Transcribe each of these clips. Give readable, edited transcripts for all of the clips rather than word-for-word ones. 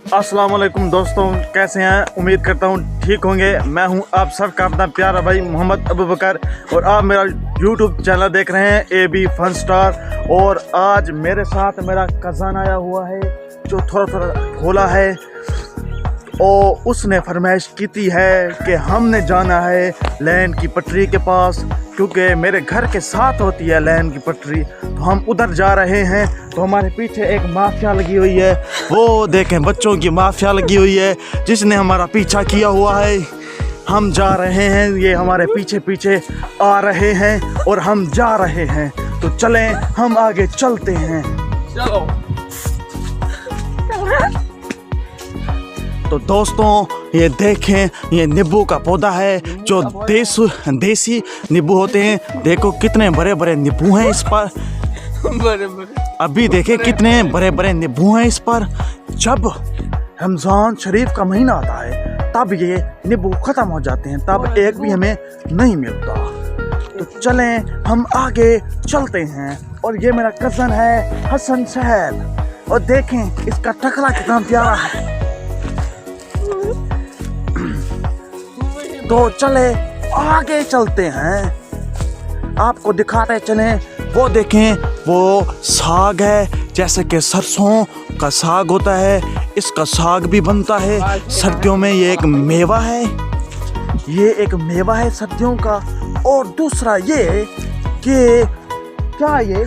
अस्सलाम वालेकुम दोस्तों, कैसे हैं? उम्मीद करता हूँ ठीक होंगे। मैं हूँ आप सबका अपना प्यारा भाई मोहम्मद अबू बकर और आप मेरा यूट्यूब चैनल देख रहे हैं AB फन स्टार। और आज मेरे साथ मेरा कज़न आया हुआ है जो थोड़ा थोड़ा भोला है और उसने फरमाइश की थी है कि हमने जाना है लाइन की पटरी के पास, क्योंकि मेरे घर के साथ होती है लाइन की पटरी, तो हम उधर जा रहे हैं। तो हमारे पीछे एक माफिया लगी हुई है, वो देखें बच्चों की माफिया लगी हुई है जिसने हमारा पीछा किया हुआ है। हम जा रहे हैं, ये हमारे पीछे पीछे आ रहे हैं और हम जा रहे हैं। तो चलें हम आगे चलते हैं। चलो। तो दोस्तों ये देखें, ये नींबू का पौधा है जो देसी नींबू होते हैं। देखो कितने बड़े बड़े नींबू हैं इस पर। बड़े अभी देखें कितने बड़े बड़े नींबू हैं इस पर। जब रमज़ान शरीफ का महीना आता है तब ये नींबू ख़त्म हो जाते हैं, तब एक भी हमें नहीं मिलता। तो चलें हम आगे चलते हैं। और ये मेरा कज़न है हसन साहब, और देखें इसका टकला कितना प्यारा है। तो चले आगे चलते हैं, आपको दिखाते चलें। वो देखें वो साग है, जैसे कि सरसों का साग होता है, इसका साग भी बनता है सर्दियों में। ये एक मेवा है, ये एक मेवा है सर्दियों का। और दूसरा ये कि क्या ये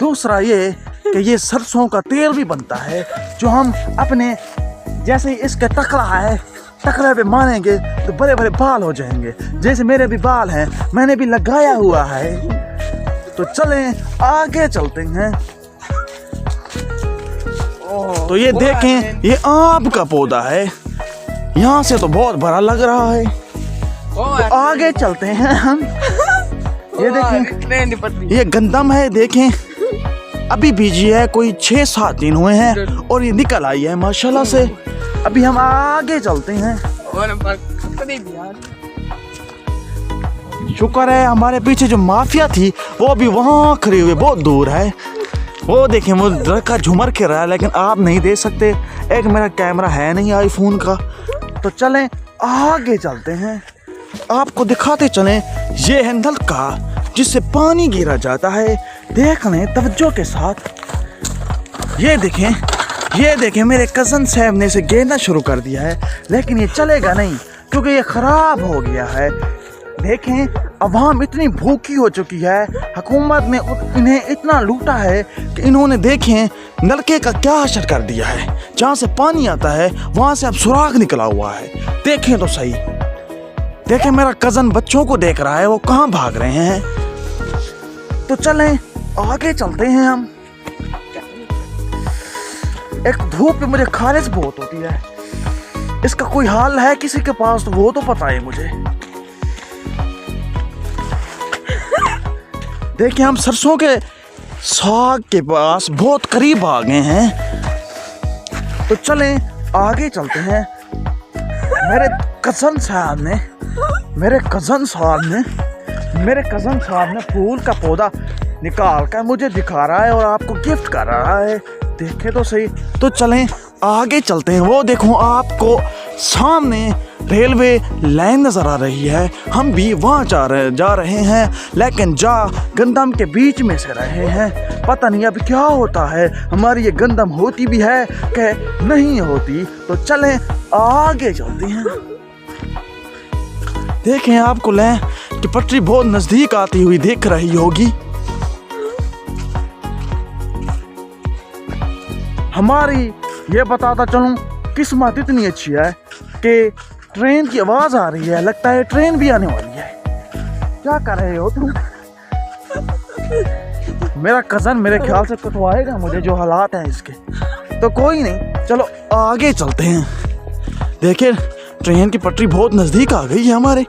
दूसरा ये कि ये सरसों का तेल भी बनता है, जो हम अपने जैसे ही इसका टकला है टकले पे मारेंगे तो बड़े बड़े बाल हो जाएंगे, जैसे मेरे भी बाल हैं, मैंने भी लगाया हुआ है। तो चलें आगे चलते हैं। तो ये देखें ये आम का पौधा है, यहाँ से तो बहुत बड़ा लग रहा है। तो आगे चलते हैं हम। ये देखें ये गंदम है, देखें अभी बीजी है, कोई 6-7 दिन हुए हैं और ये निकल आई है माशाल्लाह से। अभी हम आगे चलते हैं। शुक्र है हमारे पीछे जो माफिया थी वो अभी वहाँ खड़ी हुई, बहुत दूर है। वो देखें वो लड़का झूमर के रहा है, लेकिन आप नहीं दे सकते, एक मेरा कैमरा है नहीं आईफोन का। तो चलें आगे चलते हैं, आपको दिखाते चलें। ये है नलका जिससे पानी गिरा जाता है, देख लें तवज्जो के साथ। ये देखें मेरे कज़न साहब ने इसे गिरना शुरू कर दिया है, लेकिन ये चलेगा नहीं क्योंकि ये ख़राब हो गया है। देखें अवाम इतनी भूखी हो चुकी है, हुकूमत ने इन्हें इतना लूटा है कि इन्होंने देखें नलके का क्या असर कर दिया है। जहाँ से पानी आता है वहाँ से अब सुराख निकला हुआ है, देखें तो सही। देखें मेरा कज़न बच्चों को देख रहा है, वो कहाँ भाग रहे हैं। तो चलें आगे चलते हैं हम। एक धूप पे मुझे खारिश बहुत होती है, इसका कोई हाल है किसी के पास तो वो तो पता है मुझे। देखिए हम सरसों के साग के पास बहुत करीब आ गए हैं। तो चलें आगे चलते हैं। मेरे कज़न साहब ने फूल का पौधा निकाल कर मुझे दिखा रहा है और आपको गिफ्ट कर रहा है, देखे तो सही। तो चलें आगे चलते हैं। वो देखो आपको सामने रेलवे लाइन नज़र आ रही है, हम भी वहाँ जा रहे हैं, लेकिन जा गंदम के बीच में से रहे हैं। पता नहीं अब क्या होता है, हमारी ये गंदम होती भी है कि नहीं होती। तो चलें आगे चलते हैं। देखें आपको लाइन की पटरी बहुत नज़दीक आती हुई दिख रही होगी। हमारी ये बताता चलूं किस्मत इतनी अच्छी है कि ट्रेन की आवाज़ आ रही है, लगता है ट्रेन भी आने वाली है। क्या कर रहे हो तुम? मेरा कज़न मेरे ख्याल से कटवाएगा मुझे, जो हालात हैं इसके। तो कोई नहीं, चलो आगे चलते हैं। देखिए ट्रेन की पटरी बहुत नज़दीक आ गई है हमारे।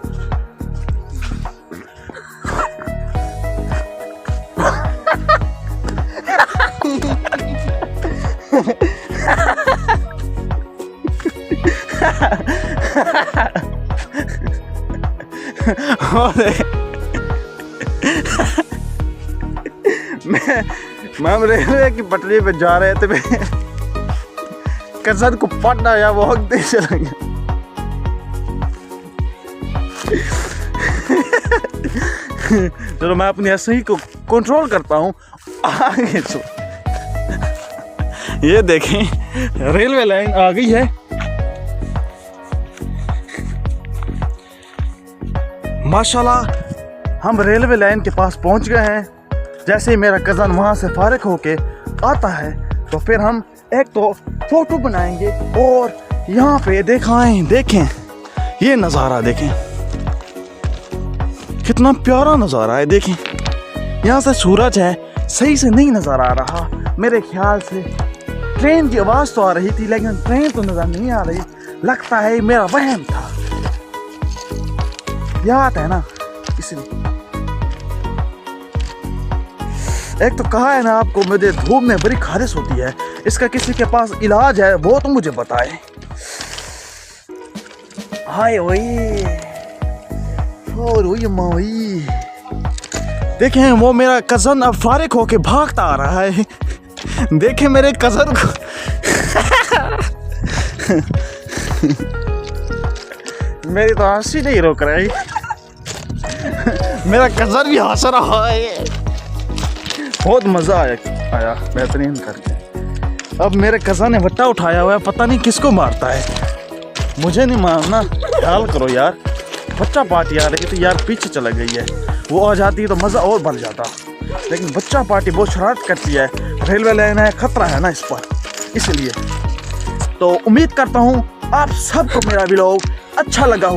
हम रेलवे की पटरी पे जा रहे थे, कजन को पढ़ना या वो हक दे चला गया। चलो मैं अपनी हंसी को कंट्रोल करता हूँ। आगे चलो, ये देखें रेलवे लाइन आ गई है। माशाल्लाह हम रेलवे लाइन के पास पहुंच गए हैं। जैसे ही मेरा कज़न वहाँ से फारिग होके आता है तो फिर हम एक तो फोटो बनाएंगे और यहाँ पे देखें ये नज़ारा देखें, कितना प्यारा नज़ारा है। देखें यहाँ से सूरज है, सही से नहीं नज़र आ रहा। मेरे ख्याल से ट्रेन की आवाज़ तो आ रही थी लेकिन ट्रेन तो नज़र नहीं आ रही। लगता है मेरा वहम था, याद है ना इसलिए। एक तो कहा है ना आपको, मुझे धूप में बड़ी खारिश होती है। इसका किसी के पास इलाज है वो तो मुझे बताए। हाय वही और वही मावी, देखें वो मेरा कज़न अब फारिग होके भागता आ रहा है। देखें मेरे कज़न को। मेरी तो हंसी नहीं रोक रही। मेरा कज़न भी हंस रहा है। बहुत मज़ा आया बेहतरीन करके। अब मेरे कज़न ने वट्टा उठाया हुआ है, पता नहीं किसको मारता है। मुझे नहीं मारना, ख्याल करो यार। बच्चा पार्टी आ रही तो यार पीछे चला गई है, वो आ जाती तो मज़ा और बढ़ जाता। लेकिन बच्चा पार्टी बहुत शरारत करती है। रेलवे लाइन है, खतरा है ना इस पर, इसलिए। तो उम्मीद करता हूँ आप सबको मेरा व्लॉग अच्छा लगा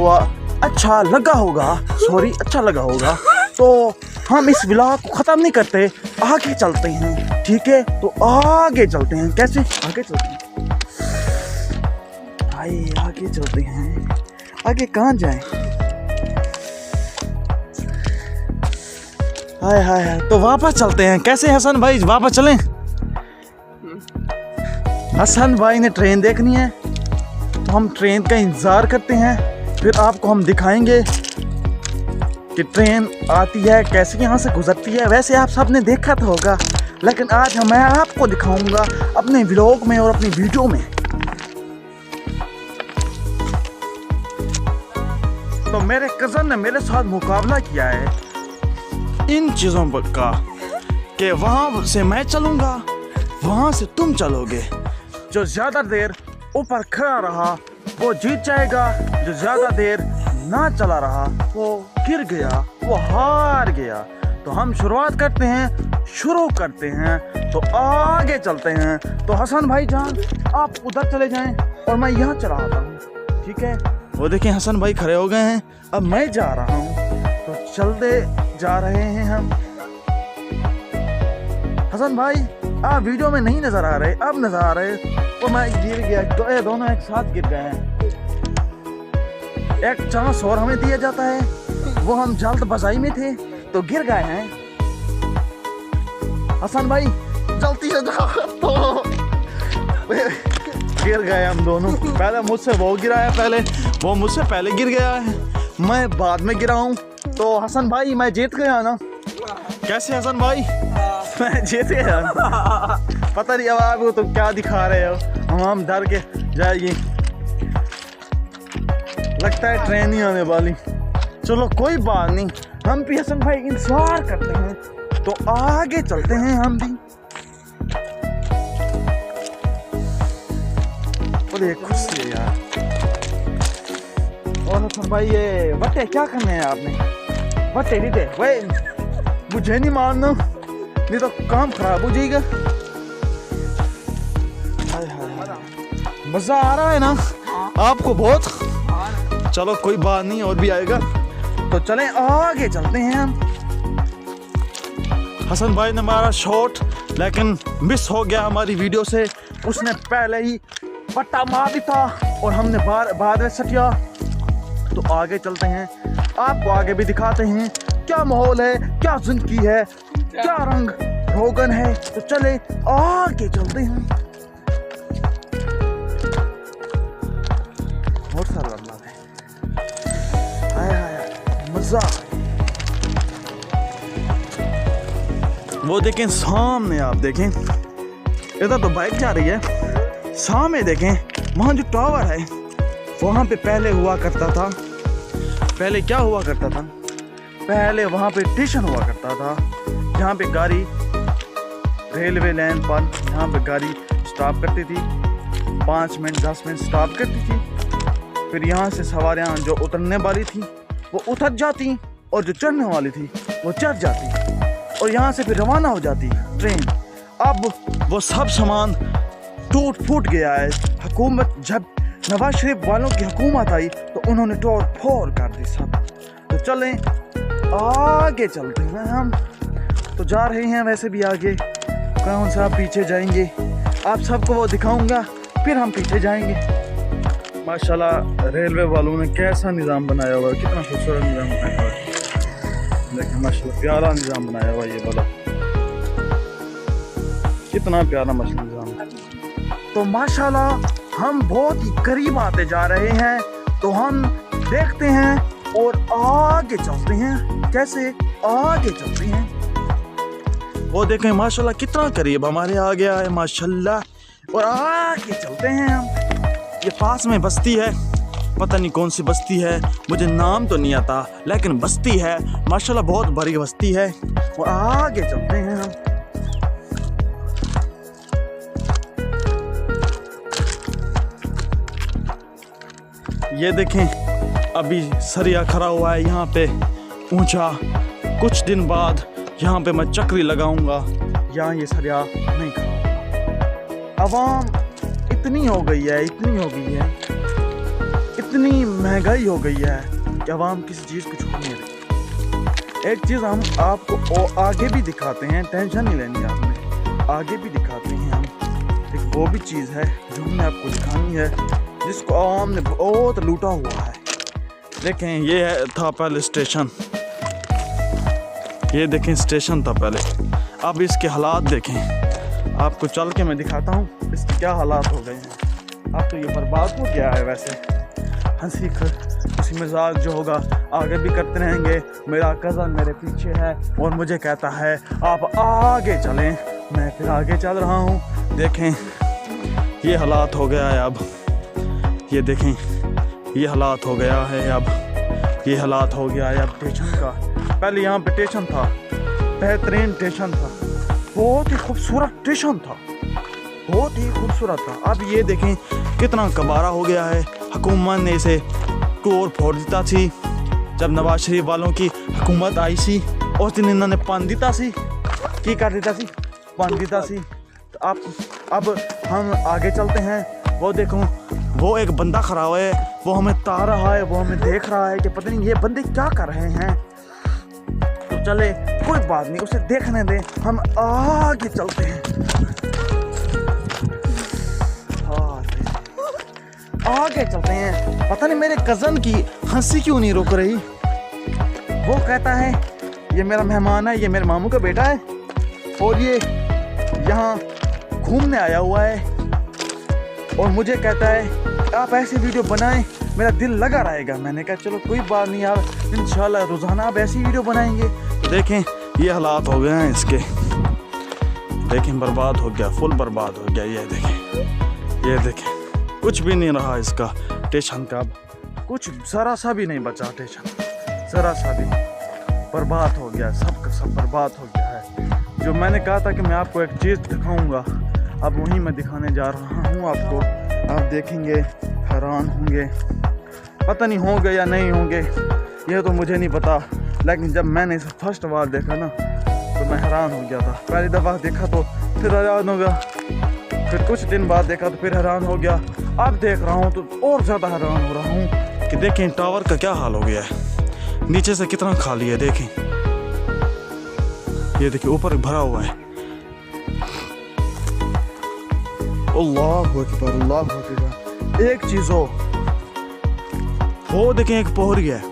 होगा। तो हम इस व्लॉग को ख़त्म नहीं करते, आगे चलते हैं, ठीक है? तो आगे चलते हैं। कैसे आगे चलते हैं? आगे चलते हैं। आगे कहाँ जाएं? हाय तो वापस चलते हैं। कैसे हसन भाई, वापस चलें? हसन भाई ने ट्रेन देखनी है तो हम ट्रेन का इंतज़ार करते हैं, फिर आपको हम दिखाएंगे कि ट्रेन आती है कैसे, यहाँ से गुजरती है। वैसे आप सब ने देखा तो होगा, लेकिन आज मैं आपको दिखाऊंगा अपने व्लॉग में और अपनी वीडियो में। तो मेरे कज़न ने मेरे साथ मुकाबला किया है इन चीज़ों का कि वहाँ से मैं चलूँगा, वहाँ से तुम चलोगे। जो ज़्यादा देर ऊपर खड़ा रहा वो जीत जाएगा, जो ज़्यादा देर ना चला रहा वो गिर गया, वो हार गया। तो हम शुरुआत शुरू करते हैं। तो आगे चलते हैं। तो हसन भाई जान आप उधर चले जाएं और मैं यहाँ चला आता हूँ, ठीक है? वो देखें हसन भाई खड़े हो गए हैं, अब मैं जा रहा हूँ। तो चलते जा रहे हैं हम। हसन भाई आप वीडियो में नहीं नजर आ रहे, अब नजर आ रहे। तो मैं गिर गया, दोनों एक साथ गिर गए हैं। एक चांस और हमें दिया जाता है, वो हम जल्दबाजी में थे तो गिर गए हैं। हसन भाई जल्दी से जाओ। तो गिर गए हम दोनों। पहले मुझसे वो गिरा है, पहले वो मुझसे पहले गिर गया है, मैं बाद में गिरा हूँ। तो हसन भाई मैं जीत गया ना? कैसे हसन भाई? मैं जीत गया ना? पता नहीं अब आपको तो क्या दिखा रहे हो। हम डर के जाएगी, लगता है ट्रेन ही आने वाली। चलो कोई बात नहीं, हम भी हसन भाई इंतजार करते हैं। तो आगे चलते हैं हम भी। बड़े खुशी है यार। और हसन भाई ये बट्टे क्या करने हैं आपने? बट्टे नहीं थे भाई, मुझे नहीं मारना नहीं तो काम खराब हो जाएगा। मजा आ रहा है ना आपको बहुत? चलो कोई बात नहीं, और भी आएगा। तो चलें आगे चलते हैं हम। हसन भाई ने मारा शॉट लेकिन मिस हो गया हमारी वीडियो से। उसने पहले ही पट्टा मार दी था और हमने बाद में सटिया। तो आगे चलते हैं, आपको आगे भी दिखाते हैं क्या माहौल है, क्या जिंदगी है, क्या रंग रोगन है। तो चले आगे चलते हैं। बहुत सारा लम्बा है, हाय मजा। वो देखें सामने, आप देखें इधर तो बाइक जा रही है, सामने देखें, वहाँ जो टावर है वहाँ पे पहले हुआ करता था, पहले क्या हुआ करता था, पहले वहाँ पे स्टेशन हुआ करता था जहाँ पे गाड़ी रेलवे लाइन पर यहाँ पे गाड़ी स्टॉप करती थी, 5 मिनट 10 मिनट स्टॉप करती थी। फिर यहाँ से सवारियाँ जो उतरने वाली थी वो उतर जाती और जो चढ़ने वाली थी वो चढ़ जाती और यहाँ से फिर रवाना हो जाती ट्रेन। अब वो सब सामान टूट फूट गया है। हुकूमत जब नवाज शरीफ वालों की हुकूमत आई तो उन्होंने तोड़ फोड़ कर दी सब। तो चलें आगे चलते हैं, हम तो जा रहे हैं वैसे भी आगे, कौन सा पीछे जाएंगे, आप सबको वो दिखाऊंगा फिर हम पीछे जाएंगे। माशाल्लाह रेलवे वालों ने कैसा निज़ाम बनाया हुआ है, कितना खूबसूरत निज़ाम बनाया हुआ है। देखिए माशाल्लाह प्यारा निज़ाम बनाया हुआ है ये वाला, कितना प्यारा माशाल्लाह निज़ाम। तो माशाल्लाह हम बहुत ही करीब आते जा रहे हैं, तो हम देखते हैं और आगे चलते हैं। कैसे आगे चलते हैं, वो देखें माशाल्लाह कितना करीब हमारे आ गया है माशाल्लाह। और आगे चलते हैं हम। ये पास में बस्ती है, पता नहीं कौन सी बस्ती है, मुझे नाम तो नहीं आता, लेकिन बस्ती है माशाल्लाह, बहुत बड़ी बस्ती है। और आगे चलते हैं हम। ये देखें अभी सरिया खड़ा हुआ है यहाँ पे ऊंचा, कुछ दिन बाद यहाँ पे मैं चक्री लगाऊंगा, यहाँ ये सरिया नहीं खड़ा होगा। अवाम इतनी हो गई है, इतनी हो गई है, इतनी महंगाई हो गई है कि अवाम किसी चीज़ को छोड़ नहीं रही। एक चीज़ हम आपको आगे भी दिखाते हैं, टेंशन नहीं लेनी आपने, आगे भी दिखाते हैं हम। एक वो भी चीज़ है जो हमने आपको दिखानी है, जिसको आवाम ने बहुत लूटा हुआ है। देखें ये था पहले स्टेशन, ये देखें स्टेशन था पहले, अब इसके हालात देखें, आपको चल के मैं दिखाता हूँ इसके क्या हालात हो गए हैं। अब तो ये बर्बाद हो गया है। वैसे हंसी खुशी मजाक जो होगा आगे भी करते रहेंगे। मेरा कज़न मेरे पीछे है और मुझे कहता है आप आगे चलें, मैं फिर आगे चल रहा हूँ। देखें ये हालात हो गया है अब, ये देखें ये हालात हो गया है अब, ये हालात हो गया है अब स्टेशन का। पहले यहाँ पे स्टेशन था, बेहतरीन स्टेशन था, बहुत ही खूबसूरत स्टेशन था, बहुत ही खूबसूरत था। अब ये देखें कितना कबारा हो गया है। हुकूमत ने इसे तोड़ फोड़ दिता थी। जब नवाज शरीफ वालों की हुकूमत आई सी उस दिन इन्होंने पान दिता सी, की कर दिता सी, पान दिता सी। तो अब हम आगे चलते हैं। वो देखो वो एक बंदा खड़ा हुआ है, वो हमें तार रहा है, वो हमें देख रहा है कि पता नहीं ये बंदे क्या कर रहे हैं। तो चले कोई बात नहीं, उसे देखने दें, हम आगे चलते हैं। आगे चलते हैं। पता नहीं मेरे कज़न की हंसी क्यों नहीं रुक रही। वो कहता है ये मेरा मेहमान है, ये मेरे मामू का बेटा है और ये यहाँ घूमने आया हुआ है और मुझे कहता है आप ऐसी वीडियो बनाएं, मेरा दिल लगा रहेगा। मैंने कहा चलो कोई बात नहीं यार, इंशाल्लाह रोज़ाना आप ऐसी वीडियो बनाएंगे। तो देखें ये हालात हो गए हैं इसके, देखें बर्बाद हो गया, फुल बर्बाद हो गया। ये देखें कुछ भी नहीं रहा इसका स्टेशन का, कुछ ज़रा सा भी नहीं बचा स्टेशन, ज़रा सा भी बर्बाद हो गया, सब का सब बर्बाद हो गया है। जो मैंने कहा था कि मैं आपको एक चीज़ दिखाऊंगा, अब वहीं मैं दिखाने जा रहा हूँ आपको। आप देखेंगे हैरान होंगे, पता नहीं होंगे या नहीं होंगे ये तो मुझे नहीं पता, लेकिन जब मैंने इसे फर्स्ट बार देखा ना तो मैं हैरान हो गया था। पहली दफ़ा देखा तो फिर हैरान हो गया, फिर कुछ दिन बाद देखा तो फिर हैरान हो गया, अब देख रहा हूँ तो और ज़्यादा हैरान हो रहा हूँ कि देखें टावर का क्या हाल हो गया है, नीचे से कितना खाली है। देखें ये देखिए ऊपर भरा हुआ है। अल्लाहु अकबर, अल्लाहु अकबर। एक चीज़ हो, वो देखें एक पोहरी है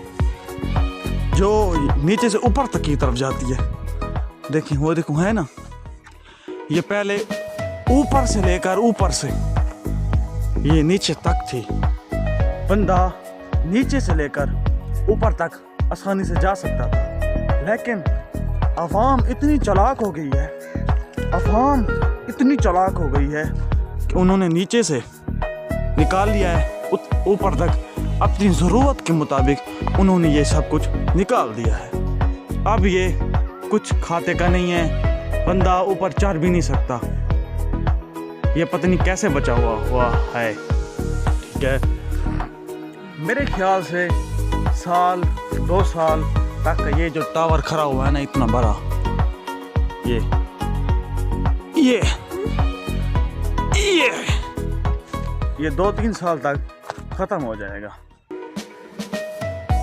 जो नीचे से ऊपर तक की तरफ जाती है। देखें वो देखो है ना, ये पहले ऊपर से लेकर ऊपर से ये नीचे तक थी। बंदा नीचे से लेकर ऊपर तक आसानी से जा सकता था, लेकिन अवाम इतनी चालाक हो गई है, अवाम इतनी चालाक हो गई है कि कि उन्होंने नीचे से निकाल लिया है ऊपर तक, अपनी ज़रूरत के मुताबिक उन्होंने ये सब कुछ निकाल दिया है। अब ये कुछ खाते का नहीं है, बंदा ऊपर चढ़ भी नहीं सकता। ये पता नहीं कैसे बचा हुआ है। ठीक है, मेरे ख्याल से साल 2 साल तक ये जो टावर खड़ा हुआ है ना इतना बड़ा, ये 2-3 साल तक ख़त्म हो जाएगा।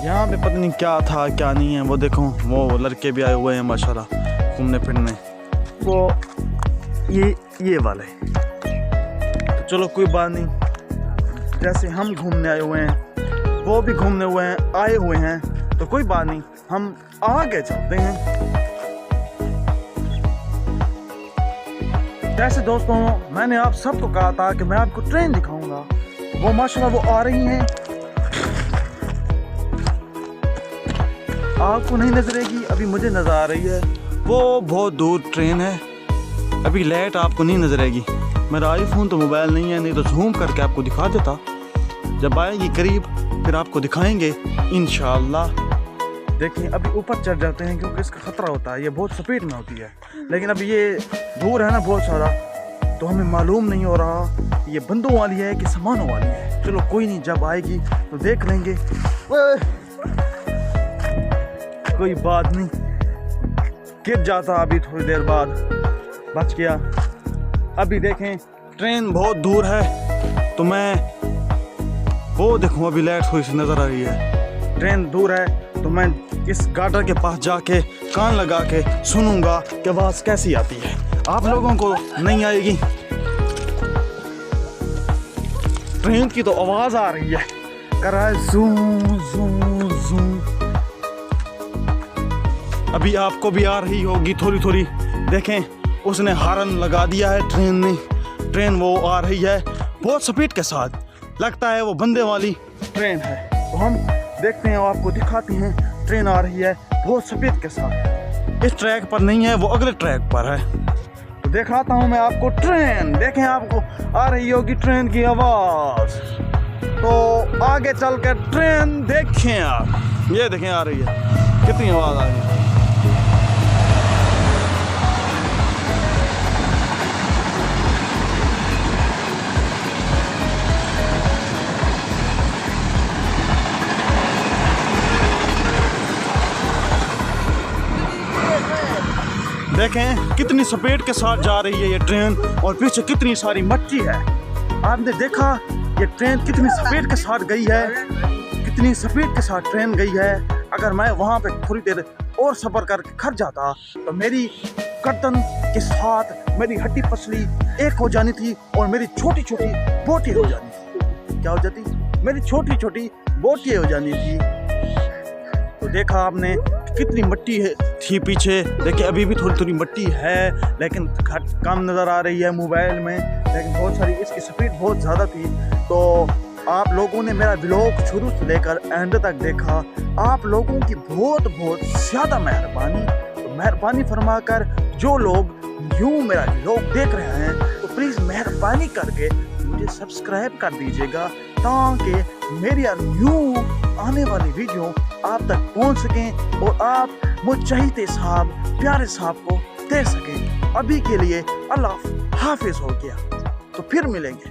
यहाँ पे पता नहीं क्या था क्या नहीं है। वो देखो वो लड़के भी आए हुए हैं माशाल्लाह घूमने फिरने, वो ये वाले। तो चलो कोई बात नहीं, जैसे हम घूमने आए हुए हैं वो भी घूमने आए हुए हैं, तो कोई बात नहीं, हम आगे चलते हैं। जैसे दोस्तों मैंने आप सबको कहा था कि मैं आपको ट्रेन दिखाऊंगा, वो माशाल्लाह वो आ रही हैं। आपको नहीं नजरेगी, अभी मुझे नजर आ रही है। वो बहुत दूर ट्रेन है, अभी लाइट आपको नहीं नजरेगी। मेरा आईफोन तो मोबाइल नहीं है, नहीं तो जूम करके आपको दिखा देता। जब आएगी करीब फिर आपको दिखाएंगे इंशाअल्लाह। देखिए अभी ऊपर चढ़ जाते हैं क्योंकि इसका खतरा होता है, ये बहुत स्पीड में होती है। लेकिन अभी ये दूर है ना बहुत सारा, तो हमें मालूम नहीं हो रहा ये बंदों वाली है कि सामानों वाली है। चलो कोई नहीं, जब आएगी तो देख लेंगे। कोई बात नहीं, गिर जाता अभी थोड़ी देर बाद, बच गया। अभी देखें ट्रेन बहुत दूर है, तो मैं वो देखूँ अभी लाइट थोड़ी सी नज़र आ रही है। ट्रेन दूर है तो मैं इस गार्डर के पास जाके कान लगा के सुनूंगा कि आवाज़ कैसी आती है। आप लोगों को नहीं आएगी, ट्रेन की तो आवाज़ आ रही है, कर रहा है जूं जूं जूं। अभी आपको भी आ रही होगी थोड़ी थोड़ी। देखें उसने हॉर्न लगा दिया है ट्रेन ने, ट्रेन वो आ रही है बहुत स्पीड के साथ, लगता है वो बंदे वाली ट्रेन है। तो हम देखते हैं, आपको दिखाते हैं, ट्रेन आ रही है बहुत स्पीड के साथ। इस ट्रैक पर नहीं है, वो अगले ट्रैक पर है। तो दिखाता हूँ मैं आपको ट्रेन। देखें आपको आ रही होगी ट्रेन की आवाज़, तो आगे चल कर ट्रेन देखें आप। ये देखें आ रही है, कितनी आवाज़ आ रही है। देखें कितनी स्पीड के साथ जा रही है ये ट्रेन, और पीछे कितनी सारी मट्टी है। आपने देखा ये ट्रेन कितनी स्पीड के साथ गई है, कितनी स्पीड के साथ ट्रेन गई है। अगर मैं वहाँ पे थोड़ी देर और सफ़र करके खड़ जाता तो मेरी गर्दन के साथ मेरी हड्डी पसली एक हो जानी थी, और मेरी छोटी छोटी बोटी हो जानी थी। क्या हो जाती? मेरी छोटी छोटी बोटी हो जानी थी। तो देखा आपने कितनी मिट्टी थी पीछे। देखिए अभी भी थोड़ी थोड़ी मिट्टी है, लेकिन कम नज़र आ रही है मोबाइल में, लेकिन बहुत सारी इसकी स्पीड बहुत ज़्यादा थी। तो आप लोगों ने मेरा व्लॉग शुरू से लेकर एंड तक देखा, आप लोगों की बहुत बहुत ज़्यादा मेहरबानी। तो मेहरबानी फरमाकर जो लोग यूँ मेरा व्लॉग देख रहे हैं, तो प्लीज़ मेहरबानी करके मुझे सब्सक्राइब कर दीजिएगा, ताकि मेरी न्यू आने वाली वीडियो आप तक पहुंच सकें और आप मुझे साहब प्यारे साहब को दे सकें। अभी के लिए अल्लाह हाफिज हो गया, तो फिर मिलेंगे।